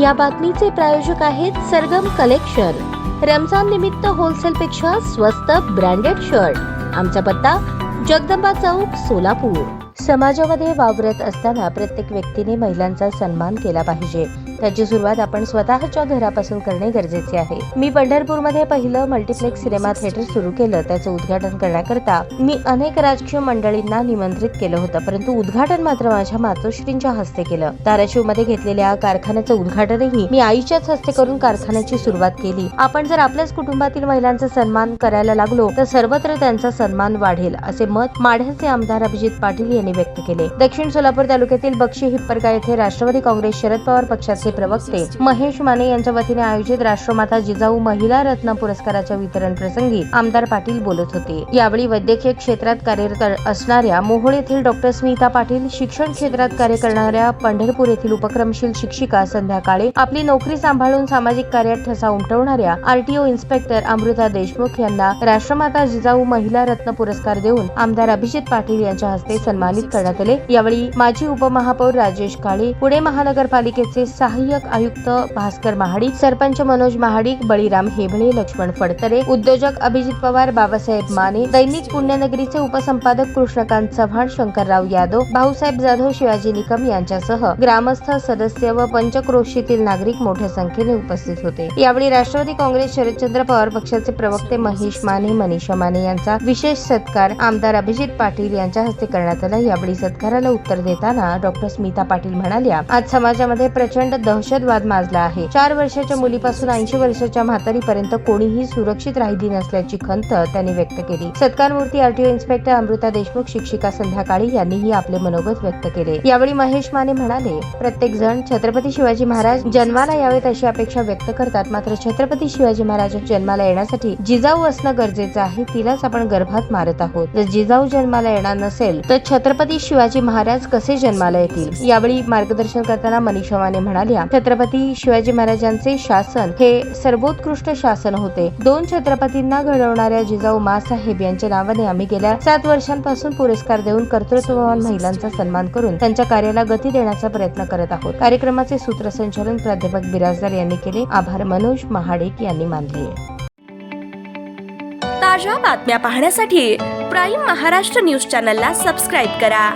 या बातमीचे प्रायोजक आहेत सरगम कलेक्शन। रमजान निमित्त होलसेल पेक्षा स्वस्त ब्रँडेड शर्ट। आमचा पत्ता जगदंबा चौक, सोलापूर। समाजामध्ये वावरत असताना प्रत्येक व्यक्तीने महिलांचा सन्मान केला पाहिजे। त्याची सुरुवात आपण स्वतःच्या घरापासून करणे गरजेचे आहे। मी पंढरपूरमध्ये पहिलं मल्टीप्लेक्स सिनेमा थिएटर सुरू केलं। त्याचं उद्घाटन करण्याकरता मी अनेक राजकीय मंडळींना निमंत्रित केलं होतं, परंतु उद्घाटन मात्र माझ्या मातोश्रींच्या हस्ते केलं। धाराशिवमध्ये घेतलेल्या कारखान्याचं उद्घाटनही मी आईच्याच हस्ते करून कारखान्याची सुरुवात केली। आपण जर आपल्याच कुटुंबातील महिलांचा सन्मान करायला लागलो तर सर्वत्र त्यांचा सन्मान वाढेल, असे मत माढ्याचे आमदार अभिजित पाटील यांनी व्यक्त केले। दक्षिण सोलापूर तालुक्यातील बक्षी हिप्परगा येथे राष्ट्रवादी काँग्रेस शरद पवार पक्षाचे प्रवक्ते महेश माने यांच्या वतीने आयोजित राष्ट्रमाता जिजाऊ महिला रत्न पुरस्काराच्या वितरण प्रसंगी आमदार पाटील बोलत होते। यावेळी वैद्यकीय क्षेत्रात कार्यरत असणाऱ्या मोहोळ येथील डॉक्टर स्मिता पाटील, शिक्षण क्षेत्रात कार्य करणाऱ्या पंढरपूर येथील उपक्रमशील शिक्षिका संध्या काळे, आपली नोकरी सांभाळून सामाजिक कार्यात ठसा उमटवणाऱ्या आरटीओ इन्स्पेक्टर अमृता देशमुख यांना राष्ट्रमाता जिजाऊ महिला रत्न पुरस्कार देऊन आमदार अभिजित पाटील यांच्या हस्ते सन्मानित करण्यात आले। यावेळी माजी उपमहापौर राजेश काळे, पुणे महानगरपालिकेचे सहाय्यक आयुक्त भास्कर महाडिक, सरपंच मनोज महाडिक, बळीराम हेबळे, लक्ष्मण फडतरे, उद्योजक अभिजित पवार, बाबासाहेब माने, दैनिक पुण्यनगरीचे उपसंपादक कृष्णकांत चव्हाण, शंकरराव यादव, भाऊसाहेब जाधव, शिवाजी निकम यांच्यासह ग्रामस्थ, सदस्य व पंचक्रोशीतील नागरिक मोठ्या संख्येने उपस्थित होते। यावेळी राष्ट्रवादी काँग्रेस शरदचंद्र पवार पक्षाचे प्रवक्ते महेश माने, मनीषा माने यांचा विशेष सत्कार आमदार अभिजित पाटील यांच्या हस्ते करण्यात आला। यावेळी सत्काराला उत्तर देताना डॉक्टर स्मिता पाटील म्हणाल्या, आज समाजामध्ये प्रचंड दहशतवाद माजला आहे। 4 वर्षाच्या मुलीपासून 80 वर्षाच्या म्हातारीपर्यंत कोणीही सुरक्षित राहिली नसल्याची खंत त्यांनी व्यक्त केली। सत्कारमूर्ती आरटीओ इन्स्पेक्टर अमृता देशमुख, शिक्षिका संध्या काळे यांनीही आपले मनोगत व्यक्त केले। यावेळी महेश माने म्हणाले, प्रत्येक जण छत्रपती शिवाजी महाराज जन्माला यावेत अशी अपेक्षा व्यक्त करतात, मात्र छत्रपती शिवाजी महाराज जन्माला येण्यासाठी जिजाऊ असणं गरजेचं आहे। तिलाच आपण गर्भात मारत आहोत। जर जिजाऊ जन्माला येणार नसेल तर छत्रपती शिवाजी महाराज कसे जन्माला येतील। यावेळी मार्गदर्शन करताना मनीषा माने म्हणाल्या, छत्रपती शिवाजी महाराजांचे शासन हे सर्वोत्कृष्ट शासन होते। 2 छत्रपतींना घडवणाऱ्या जिजाऊ मासाहेब यांच्या नावाने आम्ही गेल्या 7 वर्षांपासून पुरस्कार देऊन कर्तृत्ववान महिलांचा सन्मान करून त्यांच्या कार्याला गती देण्याचा प्रयत्न करत आहोत। कार्यक्रमाचे सूत्रसंचालन प्राध्यापक बिराजदार यांनी केले। आभार मनोज महाडिक यांनी मानले। ताज्या बातम्या पाहण्यासाठी प्राईम महाराष्ट्र न्यूज चॅनलला सबस्क्राईब करा।